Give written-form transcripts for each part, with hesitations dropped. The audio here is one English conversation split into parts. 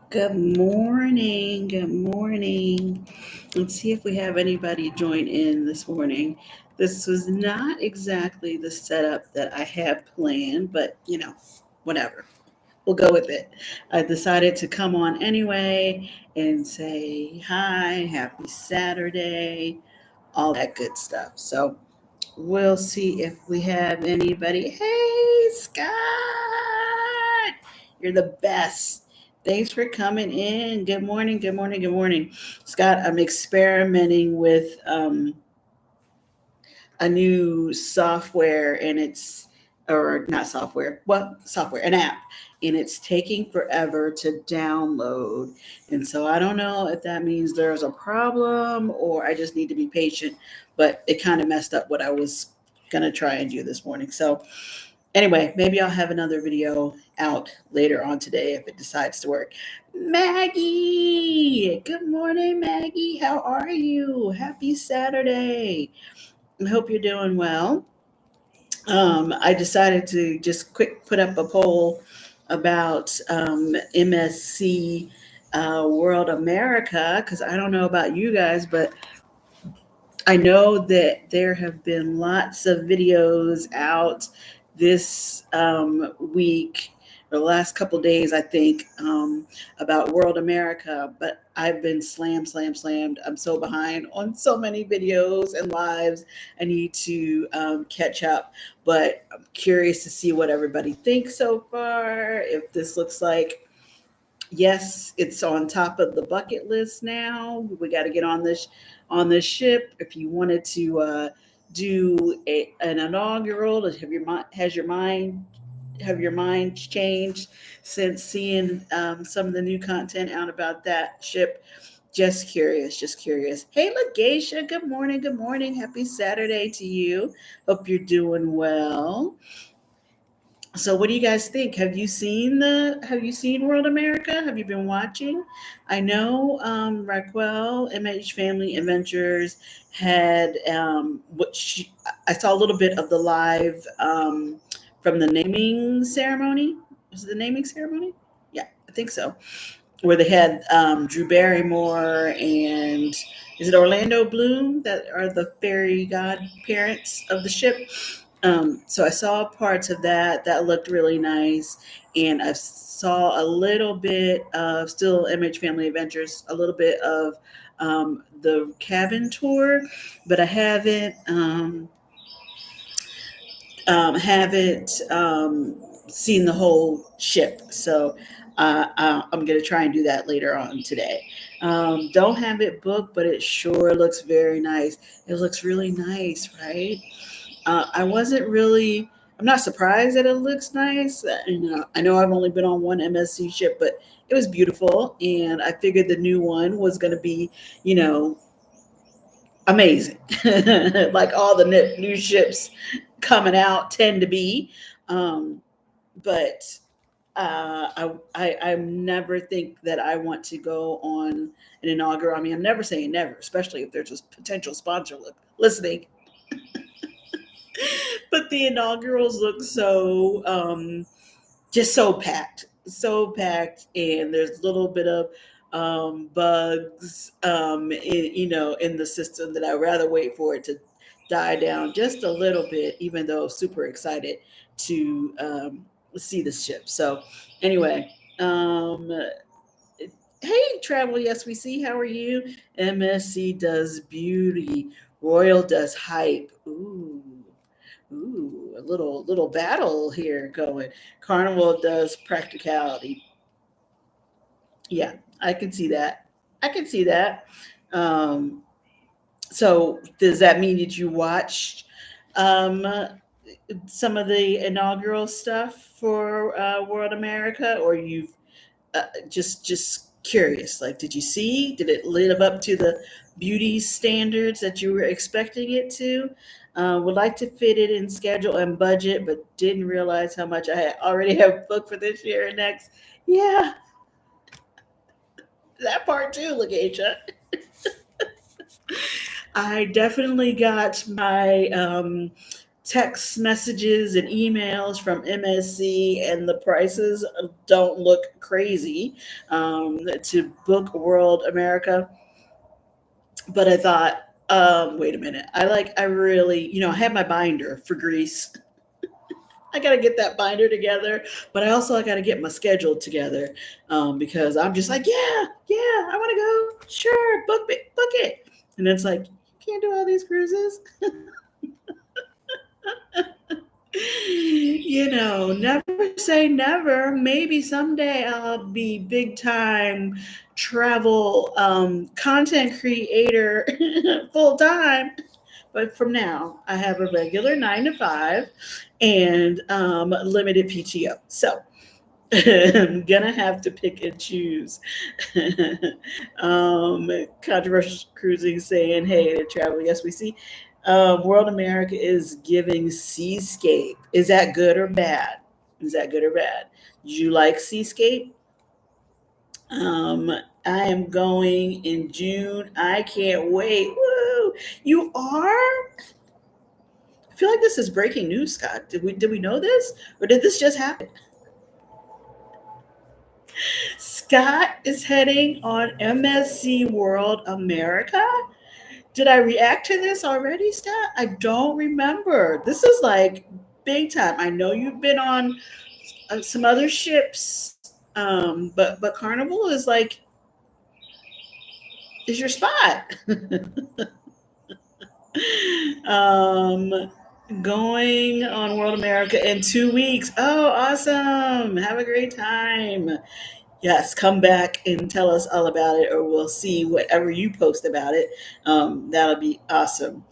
Good morning. Good morning. Let's see if we have anybody join in this morning. This was not exactly the setup that I had planned, but whatever. We'll go with it. I decided to come on anyway and say hi, happy Saturday, all that good stuff. So we'll see if we have anybody. Hey, Scott, you're the best. Thanks for coming in. Good morning. Good morning. Good morning, Scott. I'm experimenting with a new software, and it's or not software, well, software, an app, and it's taking forever to download. And so I don't know if that means there's a problem or I just need to be patient, but it kind of messed up what I was going to try and do this morning. So anyway, maybe I'll have another video out later on today if it decides to work. Maggie, good morning, Maggie. How are you? Happy Saturday. I hope you're doing well. I decided to just quick put up a poll about MSC World America because I don't know about you guys, but I know that there have been lots of videos out this week or the last couple days, I think, about World America. But I've been slammed. I'm so behind on so many videos and lives. I need to catch up. But I'm curious to see what everybody thinks so far. If this looks like yes, it's on top of the bucket list now. We got to get on this ship. If you wanted to do an inaugural, have your mind changed since seeing some of the new content out about that ship? Just curious, just curious. Hey, Legacia, good morning, good morning. Happy Saturday to you. Hope you're doing well. So what do you guys think? Have you seen World America? Have you been watching? I know Raquel MH Family Adventures had I saw a little bit of the live from the naming ceremony. Was it the naming ceremony? Yeah, I think so. Where they had Drew Barrymore and is it Orlando Bloom that are the fairy godparents of the ship? So I saw parts of that that looked really nice, and I saw a little bit of still MH Family Adventures, a little bit of the cabin tour, but I haven't seen the whole ship. So I'm going to try and do that later on today. Don't have it booked, but it sure looks very nice. It looks really nice, right? I wasn't really. I'm not surprised that it looks nice. I know I've only been on one MSC ship, but it was beautiful, and I figured the new one was going to be, you know, amazing, like all the new ships coming out tend to be. Um, but I never think that I want to go on an inaugural. I mean, I'm never saying never, especially if there's a potential sponsor listening. But the inaugurals look so just so packed, and there's a little bit of bugs, in the system that I'd rather wait for it to die down just a little bit, even though super excited to see the ship. So anyway, hey, Travel, yes, we see. How are you? MSC does beauty. Royal does hype. Ooh, a little battle here going. Carnival does practicality. Yeah, I can see that. I can see that. Um, so does that mean that you watched um, some of the inaugural stuff for World America, or you've just curious? Like, did you see? Did it live up to the beauty standards that you were expecting it to? Would like to fit it in schedule and budget, but didn't realize how much I already have booked for this year and next. Yeah, that part too, Lagacia. I definitely got my text messages and emails from MSC, and the prices don't look crazy to book World America. But I thought, wait a minute. I really, I have my binder for Greece. I got to get that binder together, but I got to get my schedule together because I'm just like, yeah, I want to go. Sure, book it. And it's like, you can't do all these cruises. Never say never. Maybe someday I'll be big time travel content creator full time. But from now, I have a regular 9 to 5 and limited PTO. So I'm gonna have to pick and choose. Controversial cruising saying, "Hey, to travel, yes, we see." World America is giving Seascape. Is that good or bad? Is that good or bad? Do you like Seascape? Um, I am going in June. I can't wait. Woo! You are? I feel like this is breaking news, Scott. Did we know this, or did this just happen? Scott is heading on MSC World America. Did I react to this already, Scott? I don't remember. This is like big time. I know you've been on some other ships, but Carnival is your spot. um, Going on World America in 2 weeks. Oh, awesome! Have a great time. Yes, come back and tell us all about it, or we'll see whatever you post about it. That'll be awesome.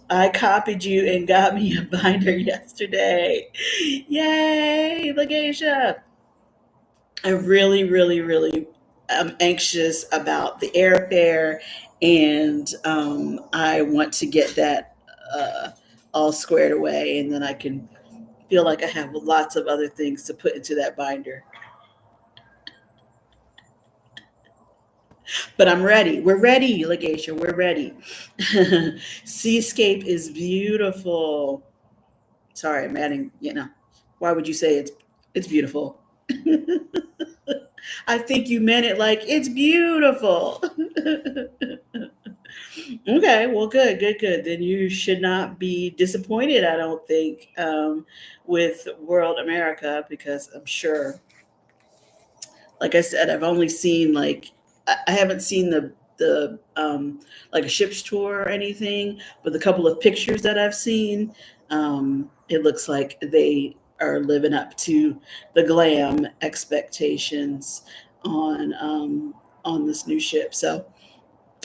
I copied you and got me a binder yesterday. Yay, Legacia. I really, really, really am anxious about the airfare, and I want to get that uh, all squared away, and then I can feel like I have lots of other things to put into that binder. But I'm ready. We're ready, Legacia. We're ready. Seascape is beautiful. Sorry, I'm adding, why would you say it's beautiful? I think you meant it like it's beautiful. Okay, well, good, good, good. Then you should not be disappointed, I don't think, with World America, because I'm sure, like I said, I've only seen I haven't seen the like a ship's tour or anything, but the couple of pictures that I've seen, it looks like they are living up to the glam expectations on on this new ship. So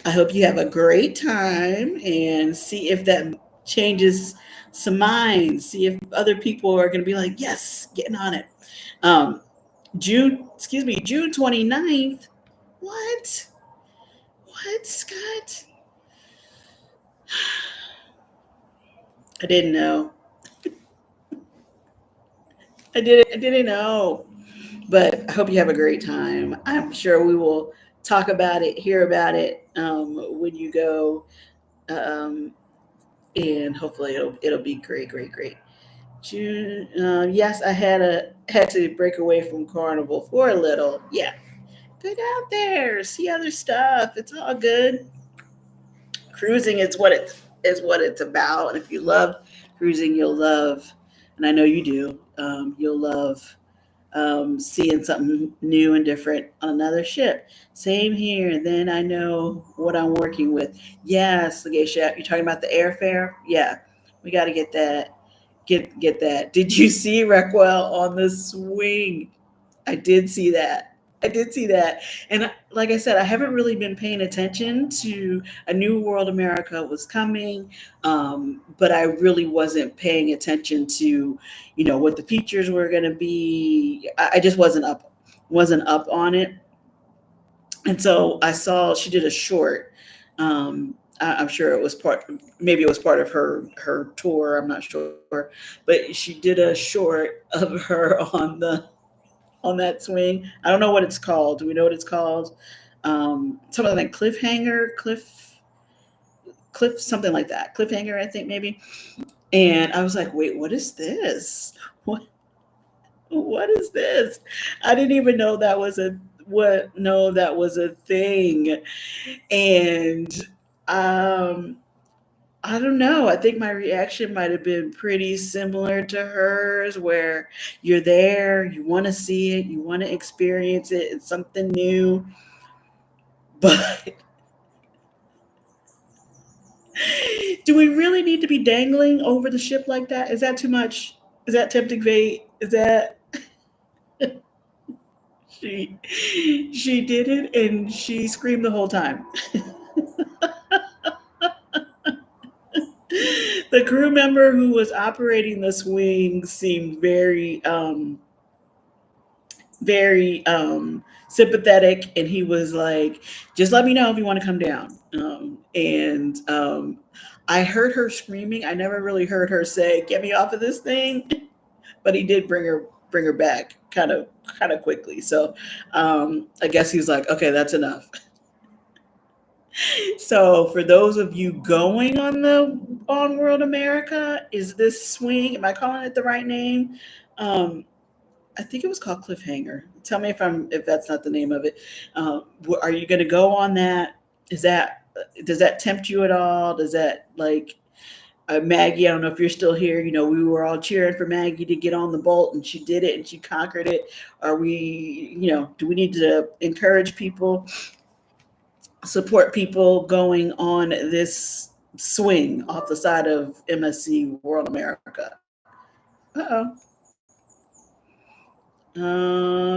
I hope you have a great time and see if that changes some minds. See if other people are going to be like, yes, getting on it. Um, June 29th. What? What, Scott? I didn't know. I didn't know. But I hope you have a great time. I'm sure we will talk about it, hear about it when you go, um, and hopefully it'll be great, great, great. June. Yes, had to break away from Carnival for a little. Yeah, get out there, see other stuff. It's all good. Cruising is what it's about. And if you love cruising, you'll love, and I know you do. You'll love seeing something new and different on another ship. Same here. Then I know what I'm working with. Yes, Legacia, you're talking about the airfare. Yeah, we got to get that. Get that. Did you see Reckwell on the swing? I did see that. I did see that. And like I said, I haven't really been paying attention to a New World America was coming, but I really wasn't paying attention to, what the features were going to be. I just wasn't up on it. And so I saw she did a short. I'm sure it was maybe it was part of her tour. I'm not sure, but she did a short of her on that swing. I don't know what it's called. Do we know what it's called? Something like cliffhanger, cliff, something like that. Cliffhanger, I think maybe. And I was like, wait, what is this? What what is this? I didn't even know that was a what no, that was a thing. And um I don't know. I think my reaction might have been pretty similar to hers, where you're there, you want to see it, you want to experience it, it's something new. But do we really need to be dangling over the ship like that? Is that too much? Is that tempting fate? Is that she she did it and she screamed the whole time. The crew member who was operating the swing seemed very sympathetic, and he was like, just let me know if you want to come down. And I heard her screaming. I never really heard her say, get me off of this thing. But he did bring her back kind of quickly. So I guess he was like, okay, that's enough. So for those of you going on the on World America, is this swing, am I calling it the right name? um, I think it was called Cliffhanger. Tell me if that's not the name of it. Are you going to go on that? Is that does that tempt you at all? Does that like Maggie? I don't know if you're still here. You know, we were all cheering for Maggie to get on the boat, and she did it, and she conquered it. Are we? You know, do we need to encourage people, support people going on this swing off the side of MSC World America? Uh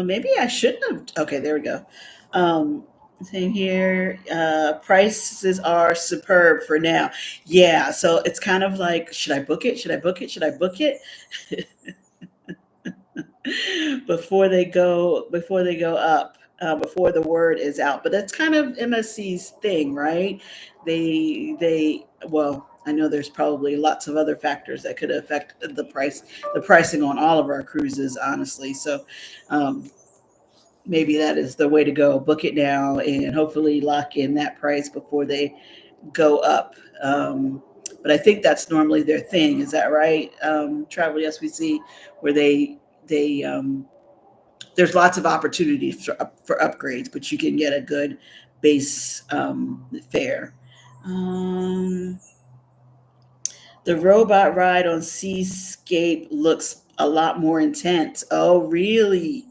maybe I shouldn't have. Okay, there we go. Um, Same here. Prices are superb for now. Yeah, so it's kind of like, should I book it? Should I book it? Should I book it? Before they go up, before the word is out. But that's kind of MSC's thing, right? They well, I know there's probably lots of other factors that could affect the pricing on all of our cruises, honestly. So maybe that is the way to go. Book it now and hopefully lock in that price before they go up. But I think that's normally their thing. Is that right? Travel SVC, where they there's lots of opportunities for upgrades, but you can get a good base fare. Um, the robot ride on Seascape looks a lot more intense. Oh, really?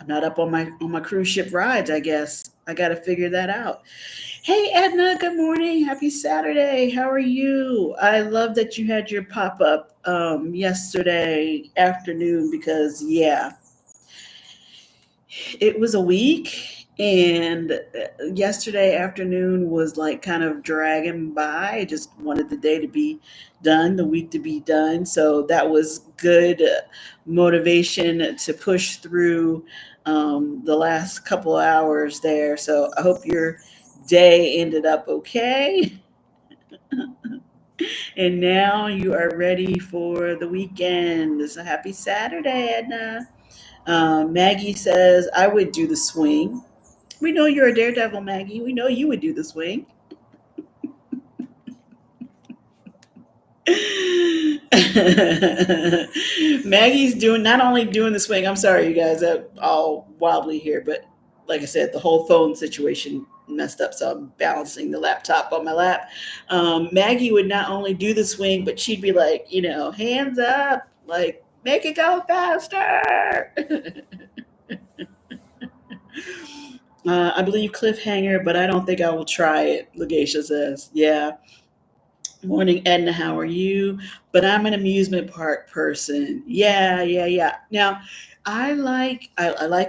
I'm not up on my cruise ship rides. I guess I got to figure that out. Hey Edna, good morning. Happy Saturday. How are you? I love that you had your pop up yesterday afternoon because yeah, it was a week, and yesterday afternoon was like kind of dragging by. I just wanted the day to be done, the week to be done. So that was good motivation to push through the last couple hours there. So I hope your day ended up okay. And now you are ready for the weekend. So happy Saturday, Edna. Maggie says, I would do the swing. We know you're a daredevil, Maggie. We know you would do the swing. Maggie's doing not only doing the swing. I'm sorry, you guys, I'm all wobbly here, but like I said, the whole phone situation messed up, so I'm balancing the laptop on my lap. Maggie would not only do the swing, but she'd be like, you know, hands up, like make it go faster. I believe Cliffhanger, but I don't think I will try it. Legacia says, yeah. Morning, Edna. How are you? But I'm an amusement park person. Yeah, yeah, yeah. Now, I like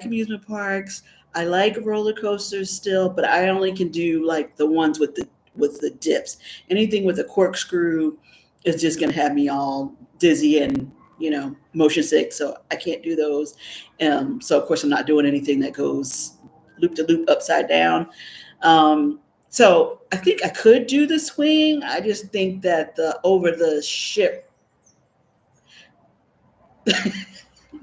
amusement parks. I like roller coasters still, but I only can do like the ones with the dips. Anything with a corkscrew is just gonna have me all dizzy and motion sick. So I can't do those. So of course I'm not doing anything that goes loop to loop upside down. Um, so I think I could do the swing. I just think that the over the ship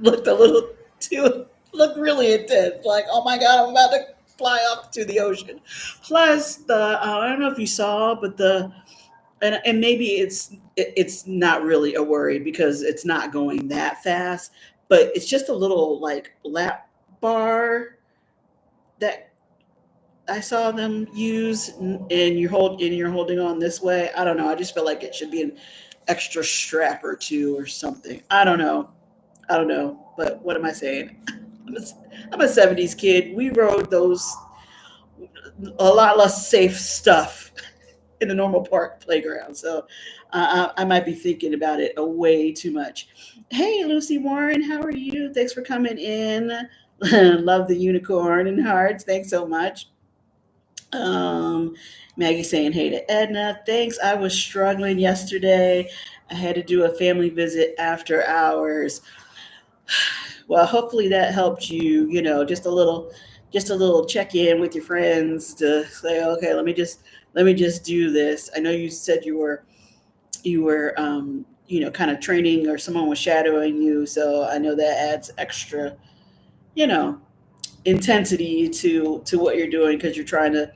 looked a little too looked really intense. Like, oh my god, I'm about to fly off to the ocean. Plus, the I don't know if you saw, but and maybe it's not really a worry because it's not going that fast, but it's just a little like lap bar that I saw them use, and you're holding on this way. I don't know. I just feel like it should be an extra strap or two or something. I don't know. I don't know. But what am I saying? I'm a, I'm a 70s kid. We rode those a lot less safe stuff in the normal park playground. So I might be thinking about it a way too much. Hey, Lucy Warren, how are you? Thanks for coming in. Love the unicorn and hearts. Thanks so much. Um, Maggie saying hey to Edna. Thanks. I was struggling yesterday. I had to do a family visit after hours. Well, hopefully that helped you. Just a little check in with your friends to say, okay, let me just do this. I know you said you were kind of training or someone was shadowing you, so I know that adds extra you know intensity to what you're doing because you're trying to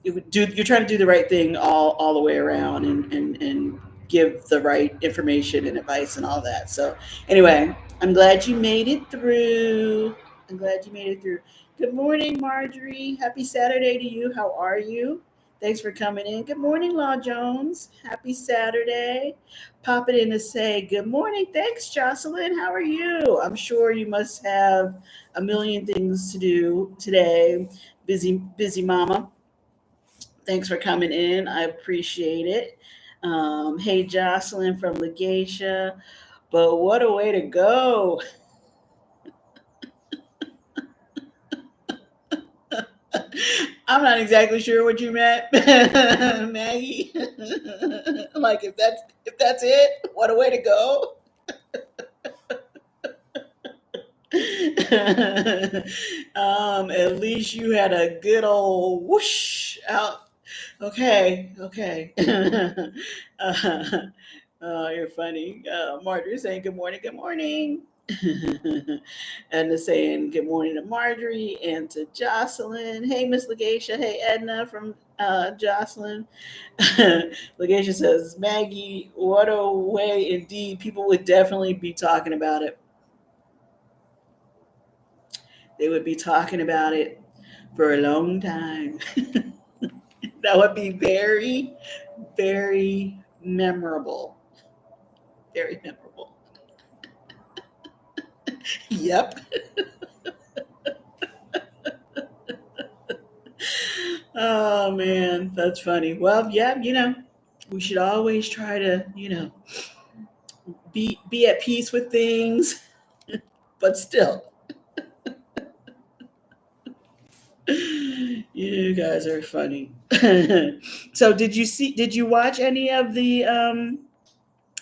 do the right thing all the way around and give the right information and advice and all that. So anyway, I'm glad you made it through. I'm glad you made it through. Good morning, Marjorie. Happy Saturday to you. How are you? Thanks for coming in. Good morning, Law Jones. Happy Saturday. Pop it in to say good morning. Thanks, Jocelyn. How are you? I'm sure you must have a million things to do today. Busy mama. Thanks for coming in. I appreciate it. Hey, Jocelyn from Legacia. But what a way to go. I'm not exactly sure what you meant, Maggie. Like if that's it, what a way to go. At least you had a good old whoosh out. Okay, okay. You're funny. Marjorie saying good morning, good morning. Edna saying good morning to Marjorie and to Jocelyn. Hey, Miss Legacia. Hey, Edna from Jocelyn. Legacia says, Maggie, what a way indeed. People would definitely be talking about it. They would be talking about it for a long time. That would be very, very memorable. Very memorable. Yep. Oh man, that's funny. Well, yeah, we should always try to, be at peace with things, but still, you guys are funny. So, did you watch any of the I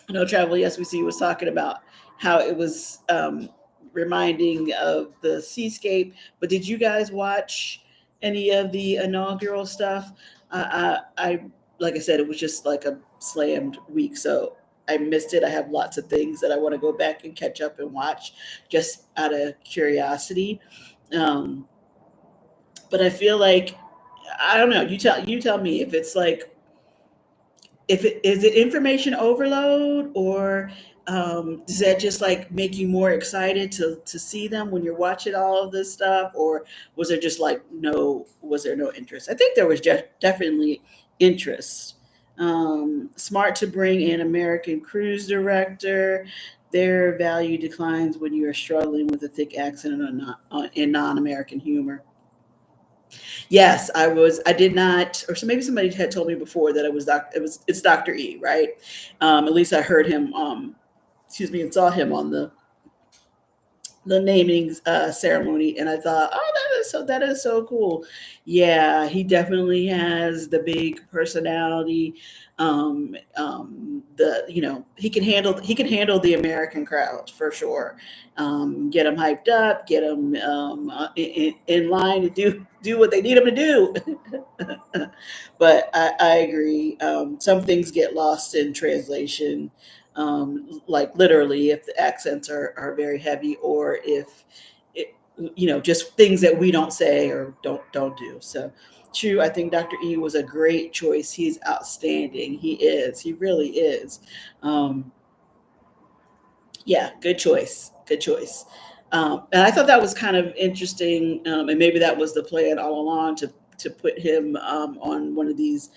know Travel Yes We See was talking about how it was reminding of the seascape, but did you guys watch any of the inaugural stuff? I like I said, it was just like a slammed week, so I missed it. I have lots of things that I want to go back and catch up and watch just out of curiosity. Um, but I feel like I don't know. You tell me if it's like if it is it information overload or does that just like make you more excited to see them when you're watching all of this stuff, or was there no interest? I think there was just definitely interest. Smart to bring in American cruise director. Their value declines when you are struggling with a thick accent and non-American humor. Yes, I was. I did not, or so maybe somebody had told me before that it was it's Dr. E, right? At least I heard him. Excuse me, and saw him on the naming ceremony, and I thought, oh, that is so cool. Yeah, he definitely has the big personality. The he can handle the American crowd for sure. Get them hyped up, get them in line to do what they need them to do. But I agree. Some things get lost in translation, like literally if the accents are very heavy or if it, just things that we don't say or don't do. So true. I think Dr. E was a great choice. He's outstanding. He is. He really is. Um, yeah, good choice. Good choice. And I thought that was kind of interesting, and maybe that was the plan all along to put him on one of these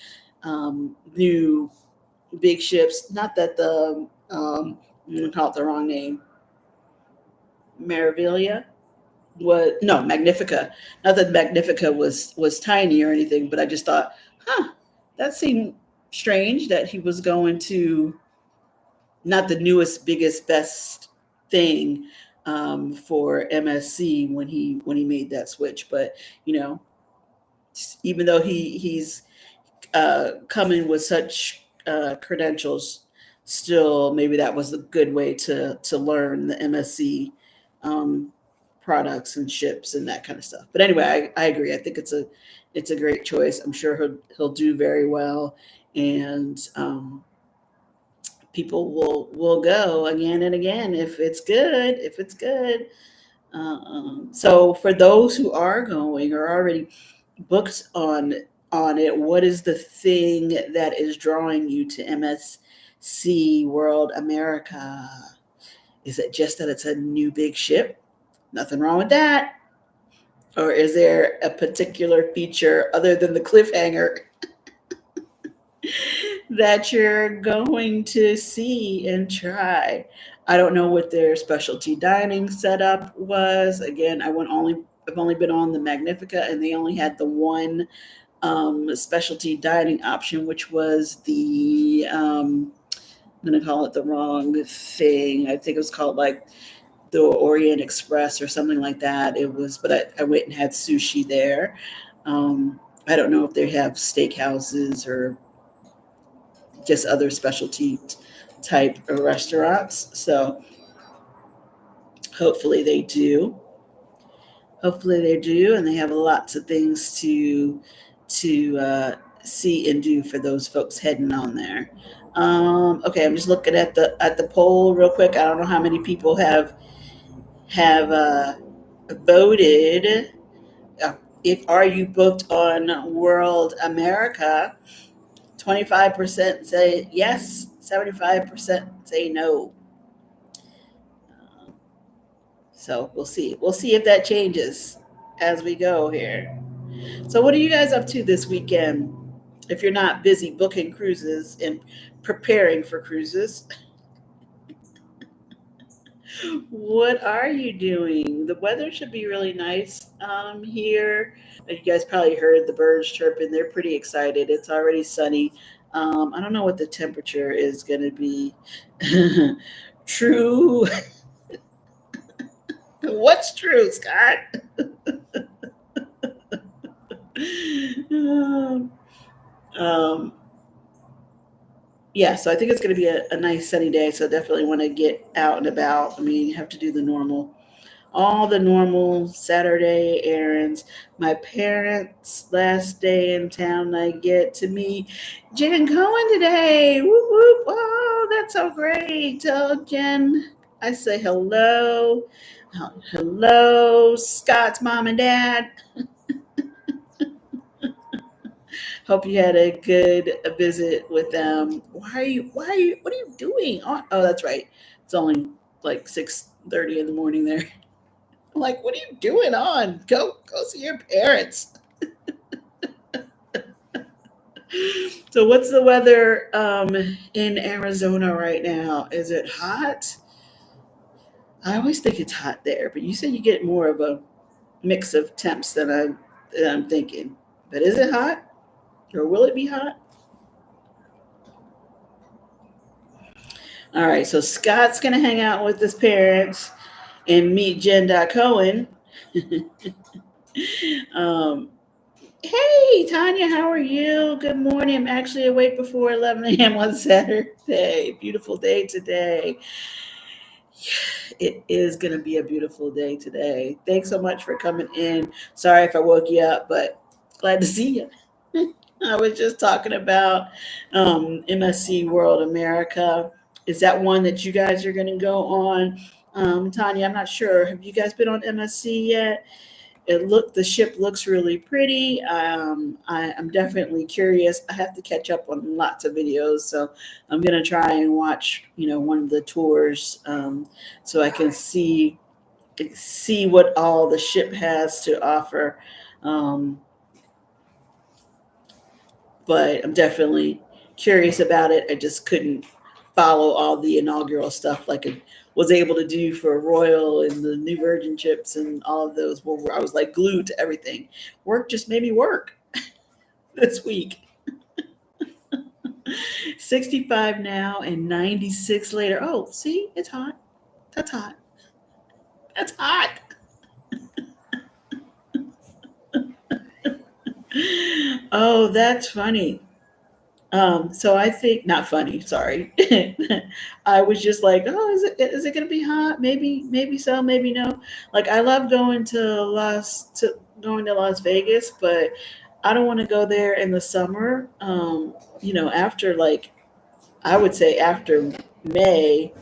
new big ships. Not that I'm gonna call it the wrong name, Maravilia was no Magnifica. Not that Magnifica was tiny or anything, but I just thought, huh, that seemed strange that he was going to not the newest, biggest, best thing for MSC when he made that switch. But you know, even though he's coming with such credentials, still maybe that was a good way to learn the MSC um, products and ships and that kind of stuff. But anyway, I agree. I think it's a great choice. I'm sure he'll do very well, and people will go again and again if it's good. If it's good. So for those who are going or already booked on it, what is the thing that is drawing you to MSC World America? Is it just that it's a new big ship? Nothing wrong with that. Or is there a particular feature other than the cliffhanger that you're going to see and try? I don't know what their specialty dining setup was. Again, I've only been on the Magnifica, and they only had the one specialty dining option, which was the I'm going to call it the wrong thing. I think it was called like the Orient Express or something like that. It was, but I went and had sushi there. I don't know if they have steakhouses or just other specialty type of restaurants. So hopefully they do. Hopefully they do, and they have lots of things to see and do for those folks heading on there. Okay, I'm just looking at the poll real quick. I don't know how many people have voted. Uh, if are you booked on World America? 25% say yes. 75% say no. So we'll see. We'll see if that changes as we go here. So, what are you guys up to this weekend? If you're not busy booking cruises and preparing for cruises, what are you doing? The weather should be really nice here. You guys probably heard the birds chirping. They're pretty excited. It's already sunny. I don't know what the temperature is going to be. True. What's true, Scott? um, um, yeah, so I think it's going to be a nice sunny day. So definitely want to get out and about. I mean, you have to do all the normal Saturday errands. My parents' last day in town, I get to meet Jen Cohen today. Whoop, whoop. Oh, that's so great. Tell Jen I say hello. Hello, Scott's mom and dad. Hope you had a good visit with them. What are you doing? Oh, that's right. It's only like 6:30 in the morning there. I'm like, what are you doing on? Go see your parents. So what's the weather in Arizona right now? Is it hot? I always think it's hot there, but you said you get more of a mix of temps than I'm thinking. But is it hot? Or will it be hot? All right, so Scott's gonna hang out with his parents and meet Jen Cohen. um, hey, Tanya, how are you? Good morning. I'm actually awake before 11 a.m. on Saturday. Beautiful day today. It is going to be a beautiful day today. Thanks so much for coming in. Sorry if I woke you up, but glad to see you. I was just talking about MSC World America. Is that one that you guys are going to go on? Tanya, I'm not sure. Have you guys been on MSC yet? The ship looks really pretty. I'm definitely curious. I have to catch up on lots of videos, so I'm gonna try and watch, one of the tours, so I can see what all the ship has to offer. Um, but I'm definitely curious about it. I just couldn't follow all the inaugural stuff like I was able to do for Royal and the New Virgin chips and all of those. Where I was like glued to everything. Work just made me work this week. 65 now and 96 later. Oh, see, it's hot. That's hot. That's hot. Oh, that's funny. So I think not funny. Sorry, I was just like, oh, is it gonna be hot? Maybe so, maybe no. Like I love going to Las Vegas, but I don't want to go there in the summer. After like I would say after May,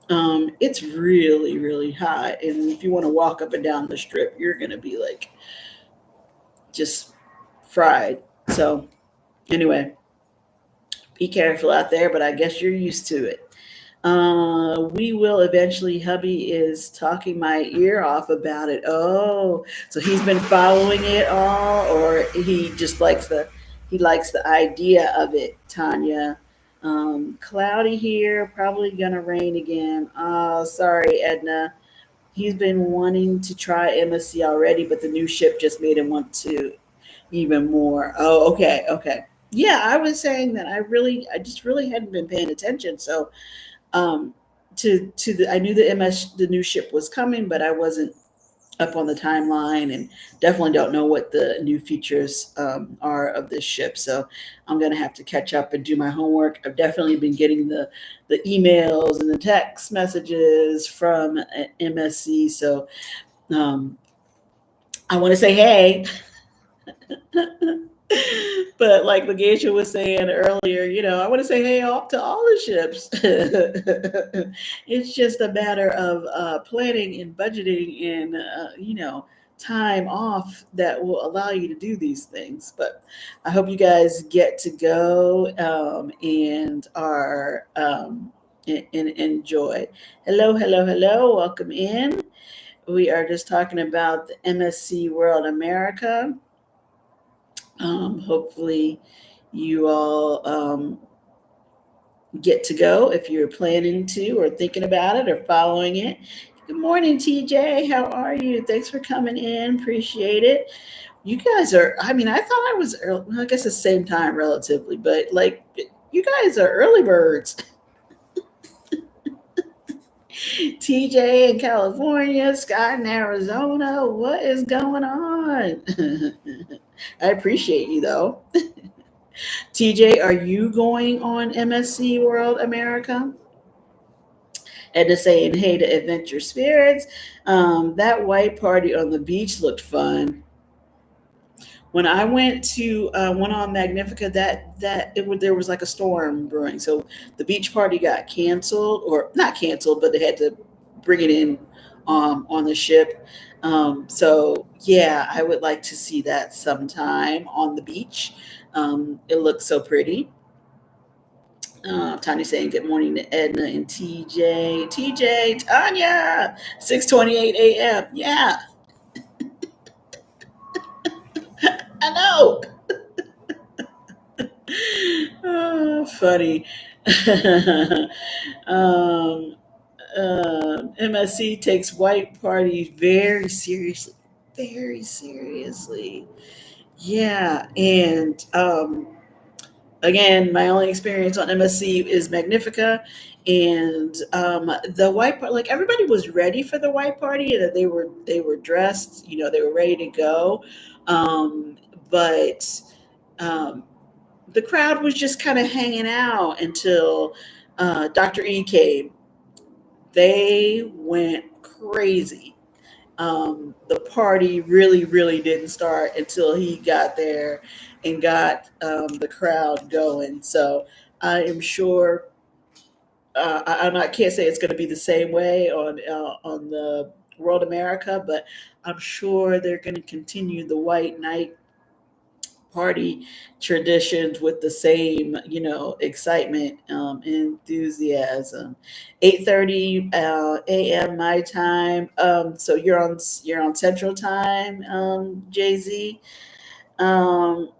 it's really really hot, and if you want to walk up and down the strip, you're gonna be like just fried. So anyway, be careful out there, but I guess you're used to it. We will eventually. Hubby is talking my ear off about it. Oh, so he's been following it all, or he likes the idea of it. Tanya, cloudy here, probably gonna rain again. Oh, sorry, Edna. He's been wanting to try MSC already, but the new ship just made him want to even more. Oh, okay, okay. Yeah, I was saying that I just really hadn't been paying attention. So, um, I knew the new ship was coming, but I wasn't up on the timeline, and definitely don't know what the new features are of this ship. So, I'm gonna have to catch up and do my homework. I've definitely been getting the emails and the text messages from MSC. So, um, I want to say hey. But like Lagesha was saying earlier, I want to say hey off to all the ships. It's just a matter of planning and budgeting and time off that will allow you to do these things. But I hope you guys get to go and are and enjoy. Hello, hello, hello. Welcome in. We are just talking about the MSC World America. Hopefully, you all get to go if you're planning to, or thinking about it, or following it. Good morning, TJ. How are you? Thanks for coming in. Appreciate it. You guys are, I mean, I thought I was early, well, I guess the same time relatively, but like you guys are early birds. TJ in California, Scott in Arizona. What is going on? I appreciate you though. TJ, are you going on MSC World America? And to saying hey to Adventure Spirits. That white party on the beach looked fun. When I went on Magnifica, there was like a storm brewing, so the beach party got canceled, or not canceled, but they had to bring it in on the ship. So yeah, I would like to see that sometime on the beach. It looks so pretty. Tanya saying good morning to Edna and TJ. TJ, Tanya, 6:28 a.m. Yeah, I know. Oh, funny. um, MSC takes white parties very seriously. Very seriously. Yeah, and again, my only experience on MSC is Magnifica, and the white part. Like everybody was ready for the white party, and that they were dressed. They were ready to go, but um, the crowd was just kind of hanging out until Dr. E came. They went crazy. The party really, really didn't start until he got there and got the crowd going. So I am sure I can't say it's going to be the same way on the World America, but I'm sure they're going to continue the white knight party traditions with the same, excitement, enthusiasm. 8:30 a.m. my time. So you're on Central Time, Jay Z. Um,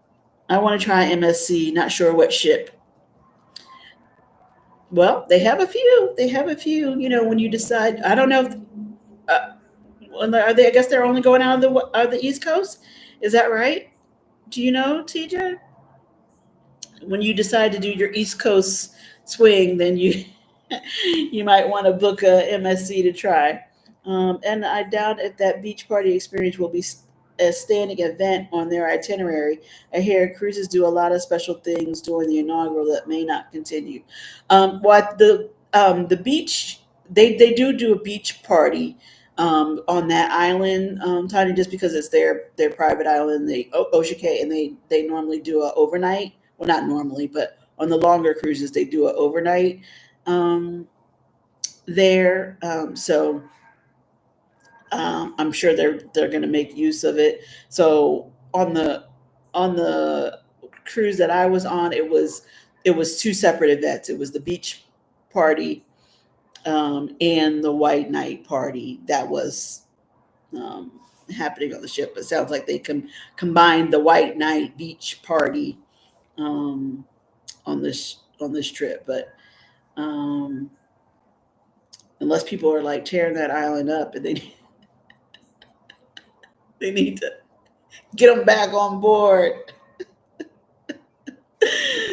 I want to try MSC. Not sure what ship. Well, they have a few. They have a few. When you decide, I don't know. Uh, are they? I guess they're only going out of the East Coast. Is that right? Do you know, TJ? When you decide to do your East Coast swing, then you you might want to book a MSC to try. And I doubt if that beach party experience will be a standing event on their itinerary. I hear cruises do a lot of special things during the inaugural that may not continue. What the beach they do a beach party on that island, Tiny, just because it's their private island, the Oshike, and they normally do a overnight. Well, not normally, but on the longer cruises they do a overnight um, there. I'm sure they're going to make use of it. So on the cruise that I was on, it was two separate events. It was the beach party and the white night party that was um, happening on the ship. It sounds like they combined the white night beach party um, on this trip, but um, unless people are like tearing that island up and they need to get them back on board.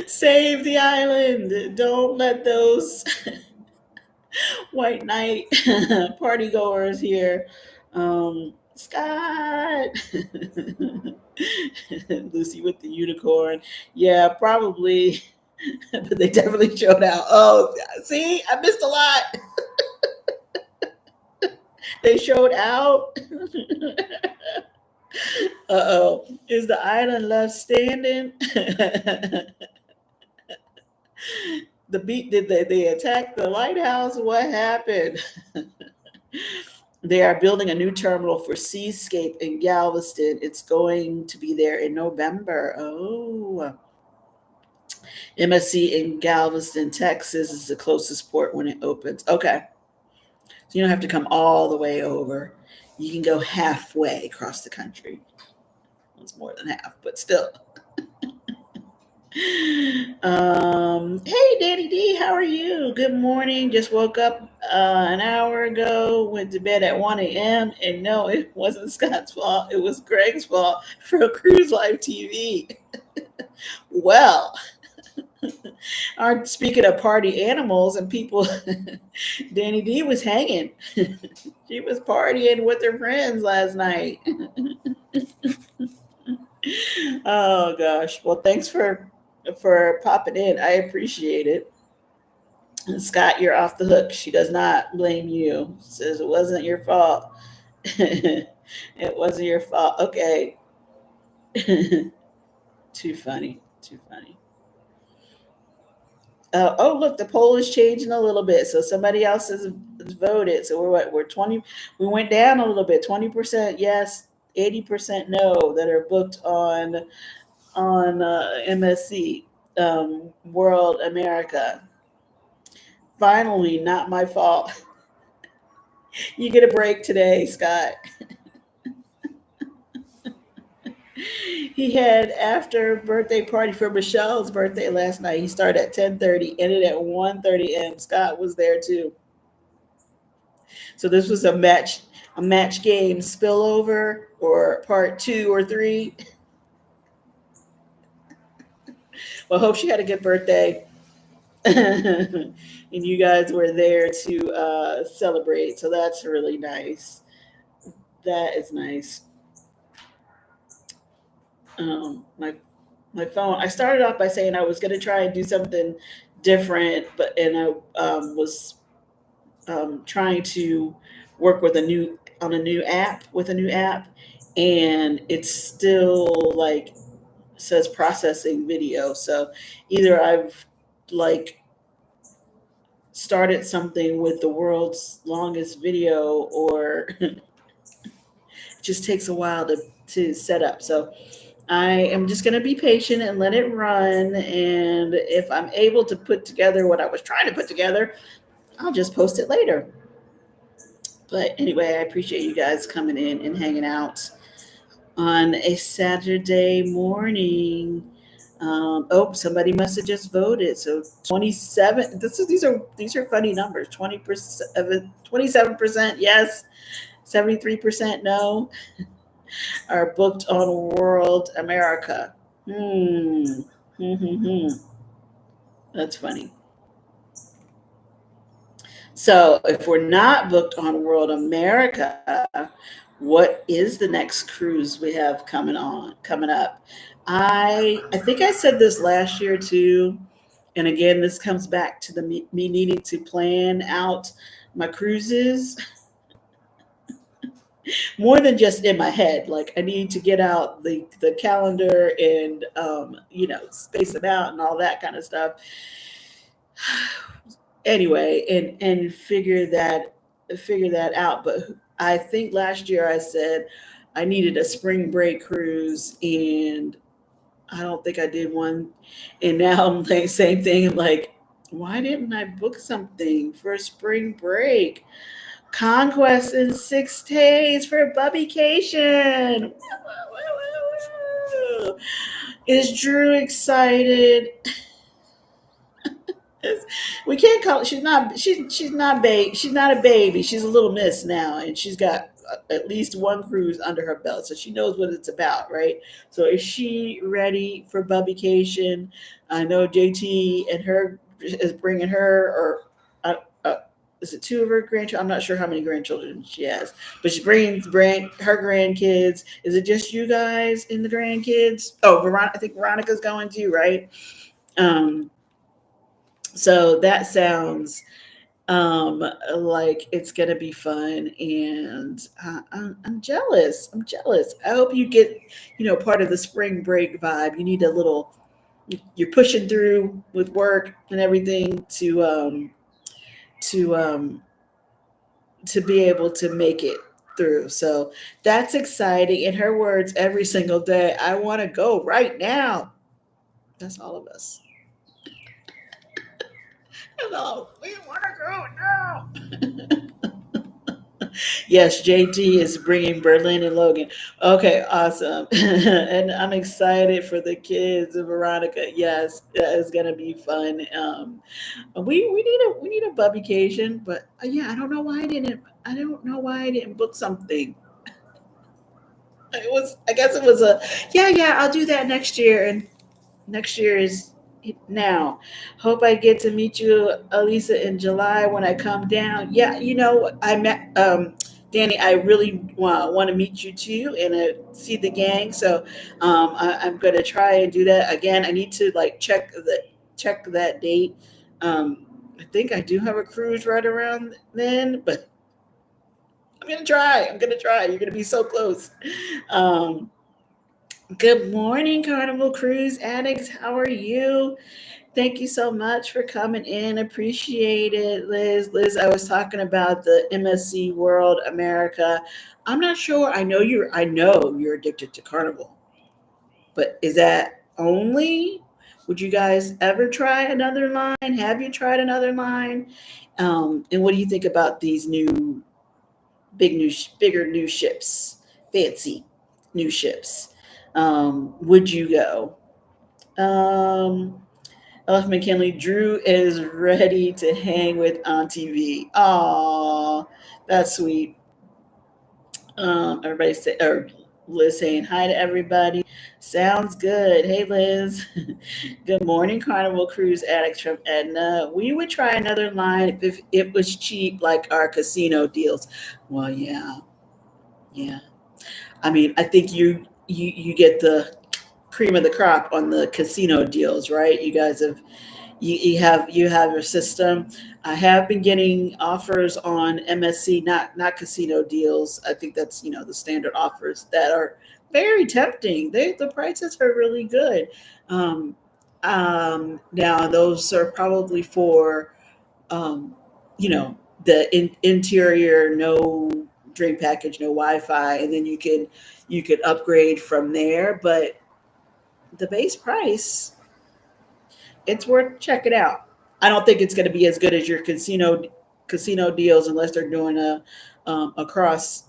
Save the island. Don't let those white knight party goers here. Scott. Lucy with the unicorn. Yeah, probably. But they definitely showed out. Oh, see, I missed a lot. They showed out. Uh-oh. Is the island left standing? Did they attack the lighthouse? What happened? They are building a new terminal for Seascape in Galveston. It's going to be there in November. Oh, MSC in Galveston, Texas is the closest port when it opens. Okay. So you don't have to come all the way over. You can go halfway across the country. It's more than half, but still. Hey, Danny D, how are you? Good morning. Just woke up an hour ago, went to bed at 1 a.m. And no, it wasn't Scott's fault. It was Greg's fault for Cruise Life TV. Well, speaking of party animals and people, Danny D was hanging. She was partying with her friends last night. Oh gosh. Well, thanks for popping in. I appreciate it. And Scott, you're off the hook. She does not blame you. She says it wasn't your fault. It wasn't your fault. Okay. Too funny. Too funny. Oh, look, the poll is changing a little bit. So somebody else has voted. So we're what? We're 20. We went down a little bit. 20% yes, 80% no that are booked on MSC, World America. Finally, not my fault. You get a break today, Scott. He had after birthday party for Michelle's birthday last night. He started at 10:30, ended at 1:30 a.m. Scott was there too. So this was a match game spillover or part 2 or 3. Well, hope she had a good birthday. And you guys were there to celebrate. So that's really nice. That is nice. My phone. I started off by saying I was going to try and do something different, and I was trying to work on a new app, and it's still like says processing video. So either I've like started something with the world's longest video, or just takes a while to set up. So I am just going to be patient and let it run. And if I'm able to put together what I was trying to put together, I'll just post it later. But anyway, I appreciate you guys coming in and hanging out on a Saturday morning. Oh, somebody must have just voted. So 27. These are funny numbers. 20%, 27% yes, 73% no are booked on World America. Hmm. Hmm. That's funny. So if we're not booked on World America, what is the next cruise we have coming up? I think I said this last year too, and again this comes back to me needing to plan out my cruises more than just in my head. Like I need to get out the calendar and space them out and all that kind of stuff. Anyway, and figure that out. But I think last year I said I needed a spring break cruise, and I don't think I did one. And now I'm like same thing. I'm like, why didn't I book something for spring break? Conquest in 6 days for bubbycation. Is Drew excited? We can't call. She's not a baby. She's a little miss now, and she's got at least one cruise under her belt, so she knows what it's about, right? So is she ready for bubbycation? I know JT and her is bringing her, or uh, uh, is it two of her grandchildren? I'm not sure how many grandchildren she has, but she bring her grandkids. Is it just you guys and the grandkids? Oh, I think Veronica's going too, right? Um, so that sounds like it's gonna be fun, and I'm jealous. I'm jealous. I hope you get part of the spring break vibe. You need a little. You're pushing through with work and everything to to be able to make it through. So that's exciting. In her words, every single day, I want to go right now. That's all of us. Hello, we want to go now. Yes, JT is bringing Berlin and Logan. Okay, awesome. And I'm excited for the kids and Veronica. Yes, it's gonna be fun. We need a bubbycation, but yeah, I don't know why I didn't book something. I guess it was a yeah, I'll do that next year, and next year is now. Hope I get to meet you, Alisa, in July when I come down. Yeah, I met Danny. I really want to meet you too and see the gang. So I'm going to try and do that again. I need to like check that date. I think I do have a cruise right around then, but I'm gonna try. I'm gonna try. You're gonna be so close. Um, Good morning, Carnival Cruise addicts. How are you? Thank you so much for coming in. Appreciate it, Liz. Liz, I was talking about the MSC World America. I'm not sure. I know you're addicted to Carnival, but is that only? Would you guys ever try another line? Have you tried another line? And what do you think about these bigger new ships, fancy new ships? Would you go? Um, Elf McKinley, Drew is ready to hang with Auntie V. Aw, that's sweet. Everybody say, or Liz saying hi to everybody. Sounds good. Hey, Liz. Good morning, Carnival Cruise addicts from Edna. We would try another line if it was cheap, like our casino deals. Well, yeah, yeah. I mean, I think you get the cream of the crop on the casino deals, right? You guys have you have your system. I have been getting offers on MSC, not casino deals. I think that's the standard offers that are very tempting. The prices are really good. Um, Now those are probably for um, you know the interior, no drink package, no Wi-Fi, and then you could upgrade from there. But the base price, it's worth checking out. I don't think it's going to be as good as your casino deals unless they're doing a cross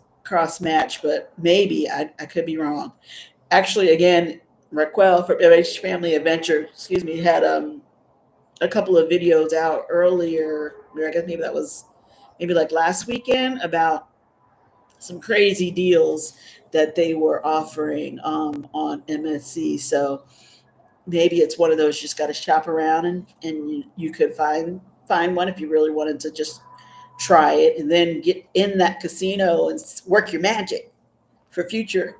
match, but maybe I could be wrong. Actually, again, Raquel from MH Family Adventure, excuse me, had a couple of videos out earlier. I guess maybe that was maybe like last weekend about some crazy deals that they were offering on MSC. So maybe it's one of those you just got to shop around and you could find one if you really wanted to just try it and then get in that casino and work your magic for future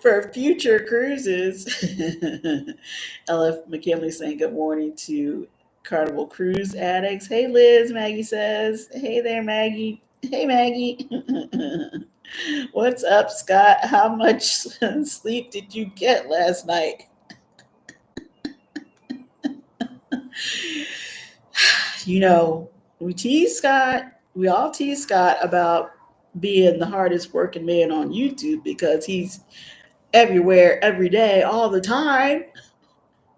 for future cruises. LF McKinley saying good morning to Carnival Cruise addicts. Hey Liz, Maggie says. Hey there, Maggie. Hey Maggie. What's up, Scott? How much sleep did you get last night? You know, we tease Scott, we all tease Scott about being the hardest working man on YouTube because he's everywhere, every day, all the time.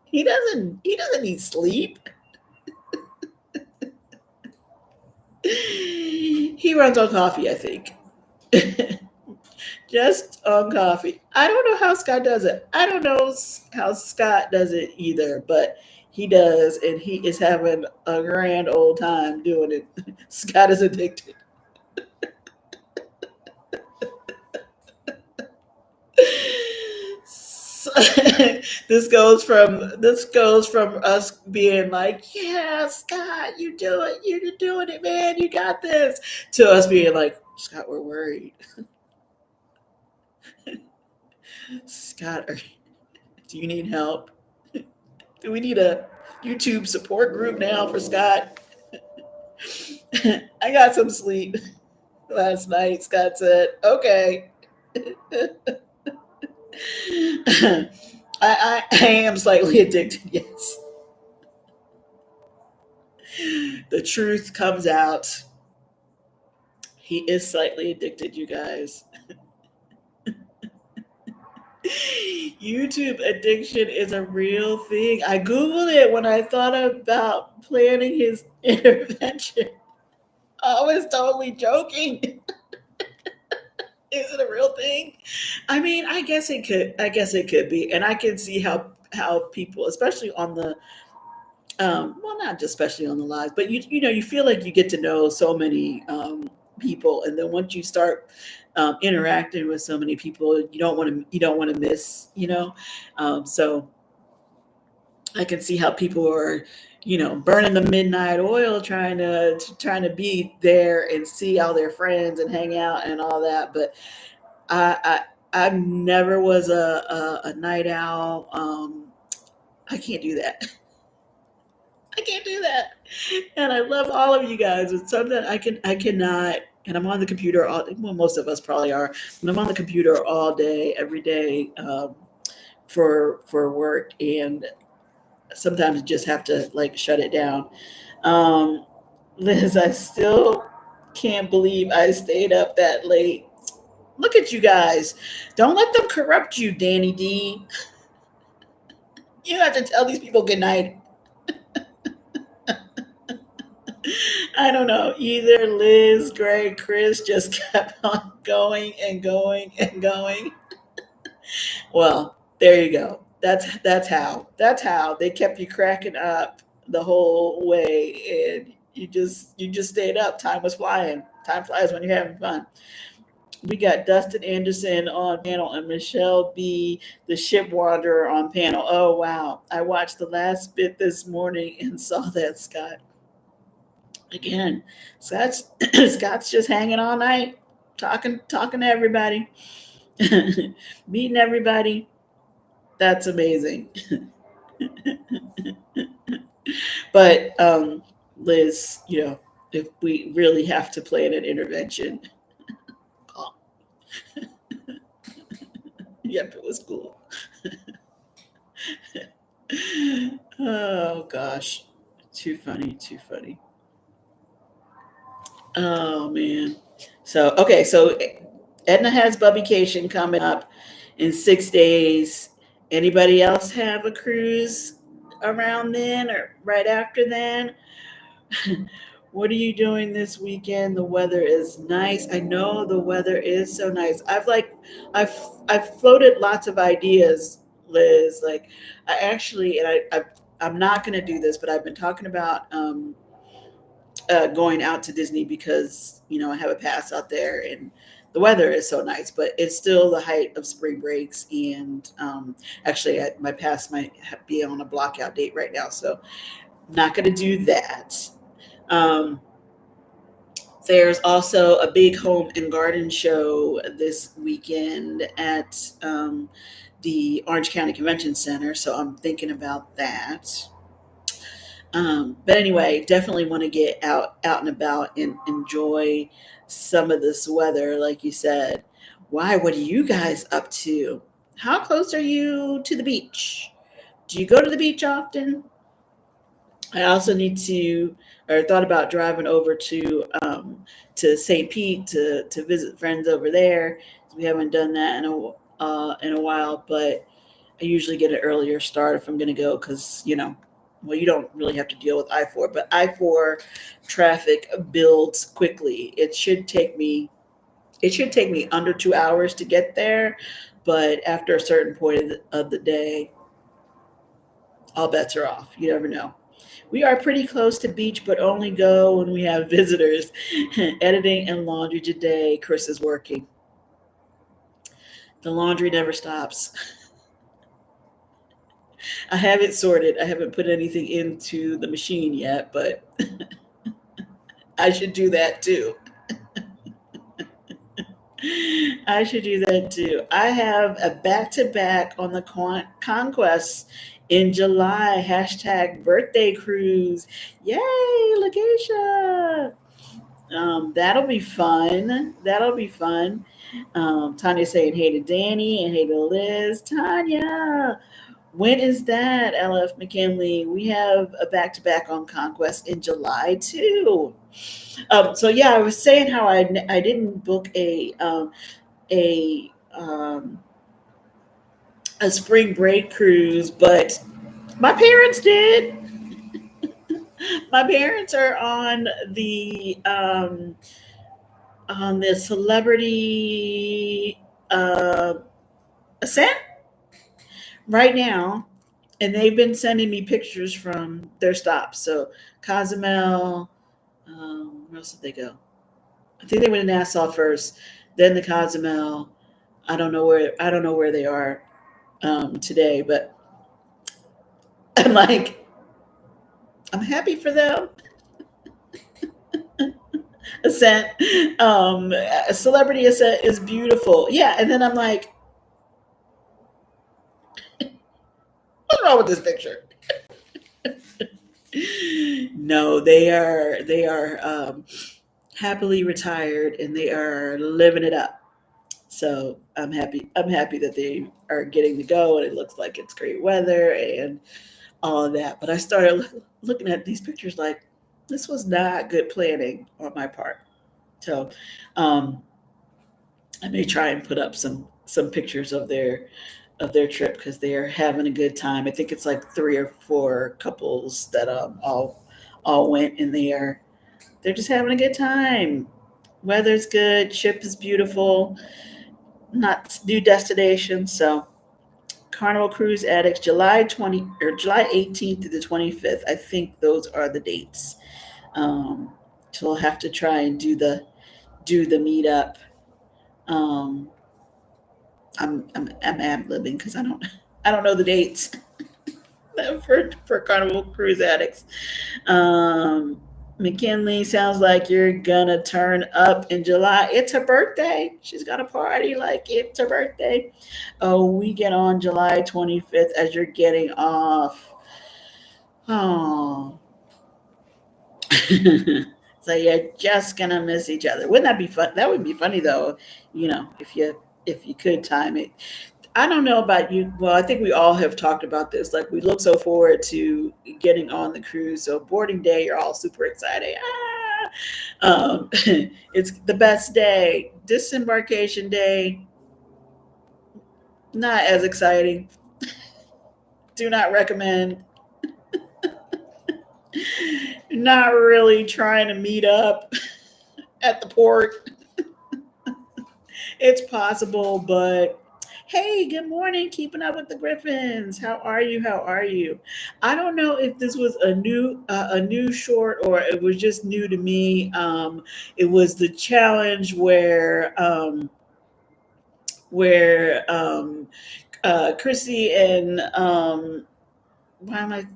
He doesn't need sleep. He runs on coffee, I think. Just on coffee. I don't know how Scott does it. I don't know how Scott does it either, but he does, and he is having a grand old time doing it. Scott is addicted. So, this goes from us being like, yeah, Scott, you're doing it, man, you got this, to us being like, Scott, we're worried. Scott, do you need help? Do we need a YouTube support group now for Scott? I got some sleep last night, Scott said. Okay. I am slightly addicted, yes. The truth comes out. He is slightly addicted, you guys. YouTube addiction is a real thing. I Googled it when I thought about planning his intervention. I was totally joking. Is it a real thing? I mean, I guess it could. I guess it could be, and I can see how people, especially on the well, not just especially on the lives, but you know, you feel like you get to know so many people, and then once you start interacting with so many people, you don't want to miss, you know. So I can see how people are, you know, burning the midnight oil trying to be there and see all their friends and hang out and all that. But I never was a night owl. I can't do that. I can't do that. And I love all of you guys. It's something I cannot. And I'm on the computer all. Well, most of us probably are. And I'm on the computer all day, every day, for work, and sometimes you just have to like shut it down. Um, Liz, I still can't believe I stayed up that late. Look at you guys. Don't let them corrupt you, Danny D. You have to tell these people good night. I don't know. Either Liz, Greg, Chris just kept on going and going and going. Well, there you go. That's how they kept you cracking up the whole way, and you just stayed up. Time was flying. Time flies when you're having fun. We got Dustin Anderson on panel and Michelle B, the ship wanderer, on panel. Oh wow! I watched the last bit this morning and saw that, Scott. Again, Scott's just hanging all night, talking to everybody, meeting everybody. That's amazing. But Liz, you know, if we really have to plan an intervention, oh, yep, it was cool. Oh gosh, too funny, too funny. Oh man. So okay, so Edna has Bubbycation coming up in 6 days. Anybody else have a cruise around then or right after then? What are you doing this weekend? The weather is nice. I know the weather is so nice. I've I've floated lots of ideas, Liz. Like I actually, and I'm not going to do this, but I've been talking about going out to Disney because I have a pass out there and the weather is so nice. But it's still the height of spring breaks, and actually, my pass might be on a blockout date right now, so not going to do that. Um, there's also a big home and garden show this weekend at the Orange County Convention Center, so I'm thinking about that. But anyway, definitely want to get out and about and enjoy some of this weather, like you said. Why? What are you guys up to? How close are you to the beach? Do you go to the beach often? I also need to, or thought about driving over to St. Pete to visit friends over there. We haven't done that in a while, but I usually get an earlier start if I'm going to go because well, you don't really have to deal with I-4, but I-4 traffic builds quickly. It should take me under 2 hours to get there, but after a certain point of the day, all bets are off. You never know. We are pretty close to beach, but only go when we have visitors. Editing and laundry today. Chris is working. The laundry never stops. I have it sorted. I haven't put anything into the machine yet, but I should do that too. I should do that too. I have a back to back on the Conquest in July. Hashtag birthday cruise. Yay, Lakeisha. That'll be fun. That'll be fun. Tanya saying hey to Danny and hey to Liz. Tanya, when is that, LF McKinley? We have a back to back on Conquest in July too. So yeah, I was saying how I didn't book a a spring break cruise, but my parents did. My parents are on the celebrity ascent right now, and they've been sending me pictures from their stops. So Cozumel, where else did they go? I think they went to Nassau first, then the Cozumel. I don't know where they are today, but I'm like, I'm happy for them. Ascent, a celebrity ascent is beautiful. Yeah, and then I'm like, what's wrong with this picture? No, they are happily retired and they are living it up. So I'm happy. I'm happy that they are getting to go, and it looks like it's great weather and all of that. But I started looking at these pictures like this was not good planning on my part. So um, I may try and put up some pictures of their trip because they are having a good time. I think it's like three or four couples that all went, and they're just having a good time. Weather's good, ship is beautiful, not new destination. So Carnival Cruise Addicts, July 18th to the 25th. I think those are the dates. So we'll have to try and do the meetup. Um, I'm ad libbing because I don't know the dates for Carnival Cruise Addicts. Um, McKinley sounds like you're gonna turn up in July. It's her birthday. She's gonna party like it's her birthday. Oh, we get on July 25th as you're getting off. Oh. So you're just gonna miss each other. Wouldn't that be fun? That would be funny though, if you could time it. I don't know about you. Well, I think we all have talked about this. Like we look so forward to getting on the cruise. So boarding day, you're all super excited. It's the best day. Disembarkation day, not as exciting. Do not recommend. Not really trying to meet up at the port. It's possible, but hey, good morning. Keeping up with the Griffins. How are you? How are you? I don't know if this was a new short or it was just new to me. It was the challenge where Chrissy and why am I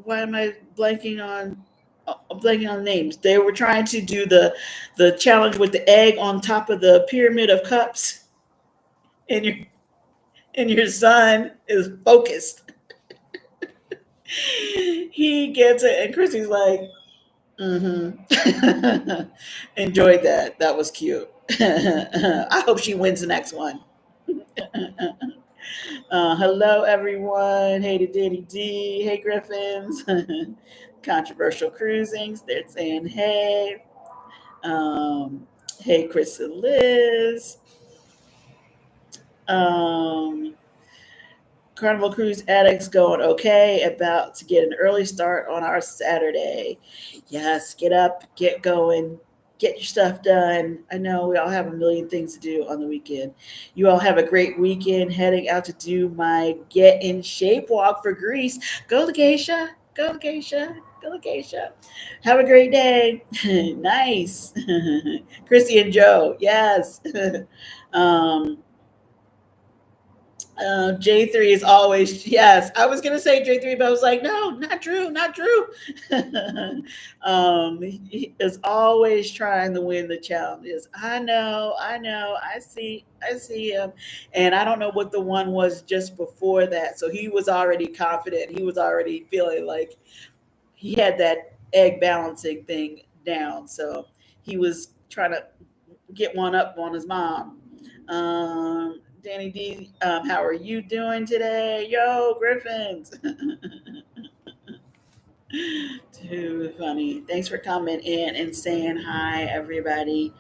why am I blanking on I'm blanking on names. They were trying to do the challenge with the egg on top of the pyramid of cups, and your son is focused. He gets it, and Chrissy's like, mm-hmm. Enjoyed that. That was cute. I hope she wins the next one. Hello, everyone. Hey to Danny D. Hey, Griffins. Controversial Cruisings. They're saying hey. Um, hey, Chris and Liz. Um, Carnival Cruise Addicts going okay. About to get an early start on our Saturday. Yes, get up, get going, get your stuff done. I know we all have a million things to do on the weekend. You all have a great weekend heading out to do my Get in Shape walk for Greece. Go, Lakeisha. Go, Lakeisha. Go, Lakeisha. Have a great day. Nice. Chrissy and Joe. Yes. um, J3 is always, yes. I was gonna say J3, but I was like, no, not true, not true. He is always trying to win the challenges. I know, I see him, and I don't know what the one was just before that. So he was already confident. He was already feeling like he had that egg balancing thing down. So he was trying to get one up on his mom. Danny D, how are you doing today? Yo, Griffins. Too funny. Thanks for coming in and saying hi, everybody.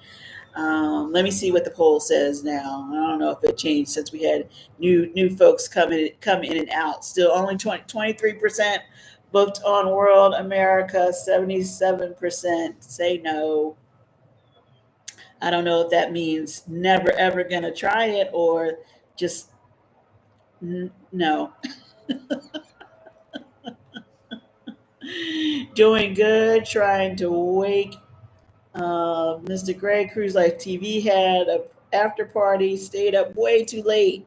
Let me see what the poll says now. I don't know if it changed since we had new folks come in and out. Still only 23% booked on World America, 77% say no. I don't know if that means never ever gonna try it or just no. Doing good, trying to wake Mr. Greg Cruise Life TV had a after party, stayed up way too late,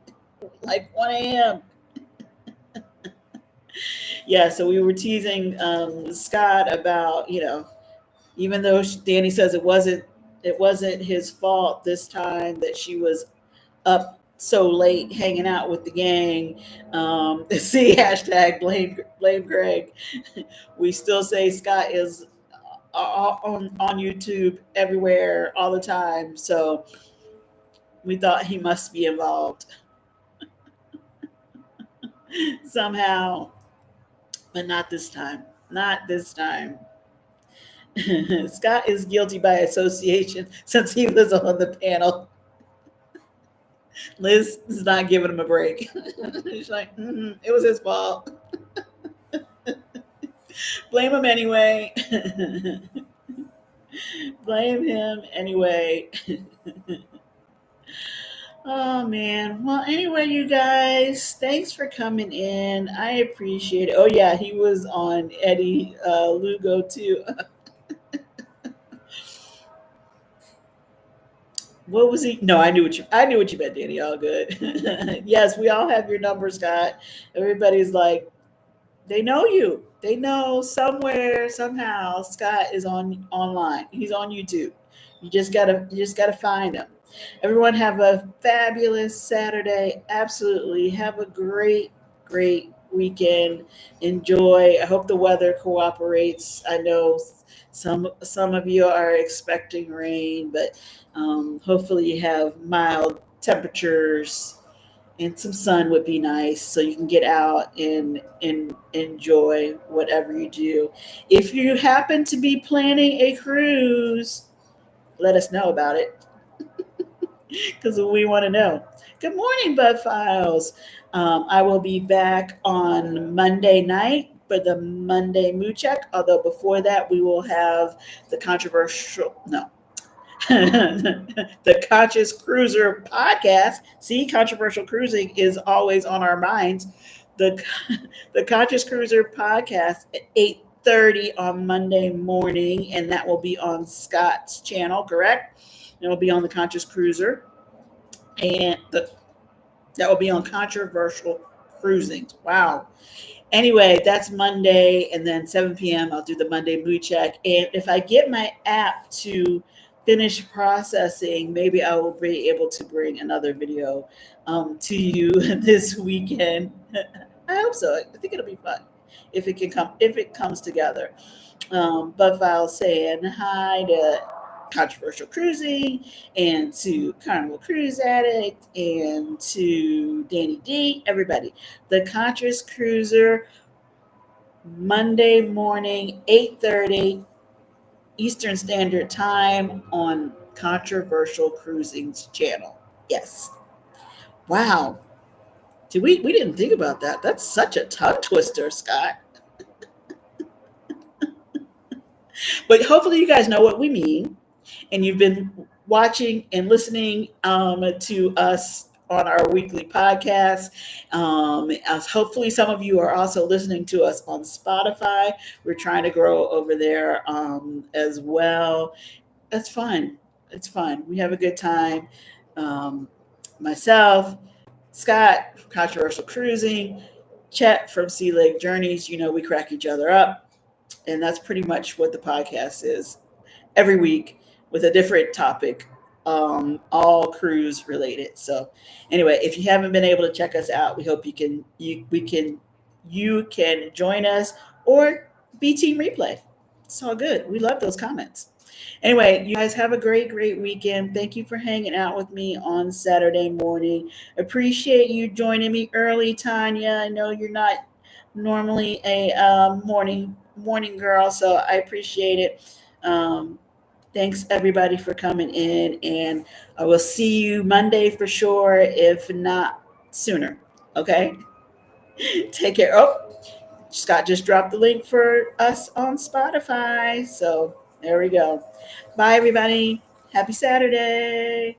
like 1 a.m. Yeah, so we were teasing Scott about, even though Danny says it wasn't his fault this time that she was up so late hanging out with the gang. See hashtag blame Greg. We still say Scott is on YouTube everywhere all the time. So we thought he must be involved somehow, but not this time. Not this time. Scott is guilty by association since he was on the panel. Liz is not giving him a break. She's like, it was his fault. Blame him anyway. Blame him anyway. Oh man. Well, anyway, you guys, thanks for coming in. I appreciate it. Oh yeah, he was on Eddie Lugo too. What was he? No, I knew what you meant, Danny. All good. Yes, we all have your number, Scott. Everybody's like, they know you. They know somewhere, somehow, Scott is online. He's on YouTube. You just gotta find him. Everyone have a fabulous Saturday. Absolutely. Have a great weekend. Enjoy. I hope the weather cooperates. I know some of you are expecting rain, but hopefully you have mild temperatures and some sun would be nice so you can get out and enjoy whatever you do. If you happen to be planning a cruise, let us know about it because we want to know. Good morning, Bud Files. I will be back on Monday night for the Monday mood check. Although before that, we will have the controversial, no, the Conscious Cruiser podcast. See, controversial cruising is always on our minds. The the Conscious Cruiser podcast at 8:30 on Monday morning, and that will be on Scott's channel, correct? It will be on the Conscious Cruiser, and that will be on controversial cruising. Wow. Anyway, that's Monday, and then 7 p.m. I'll do the Monday mood check. And if I get my app to finish processing, maybe I will be able to bring another video to you this weekend. I hope so. I think it'll be fun if it comes together. Bud File saying hi to Controversial Cruising and to Carnival Cruise Addict and to Danny D, everybody. The Conscious Cruiser, Monday morning, 8:30 Eastern Standard Time on Controversial Cruising's channel. Yes. Wow. We didn't think about that. That's such a tongue twister, Scott. But hopefully you guys know what we mean, and you've been watching and listening to us on our weekly podcast. Hopefully, some of you are also listening to us on Spotify. We're trying to grow over there as well. That's fun. It's fun. We have a good time. Um, Myself, Scott, from Controversial Cruising, Chet from Sea Lake Journeys. We crack each other up. And that's pretty much what the podcast is every week with a different topic, all cruise related. So, anyway, if you haven't been able to check us out, we hope you can join us or be team replay. It's all good. We love those comments. Anyway, you guys have a great weekend. Thank you for hanging out with me on Saturday morning. Appreciate you joining me early, Tanya. I know you're not normally a morning girl, so I appreciate it. Um, Thanks everybody for coming in, and I will see you Monday for sure, if not sooner. Okay, take care. Oh, Scott just dropped the link for us on Spotify, so there we go. Bye, everybody. Happy Saturday.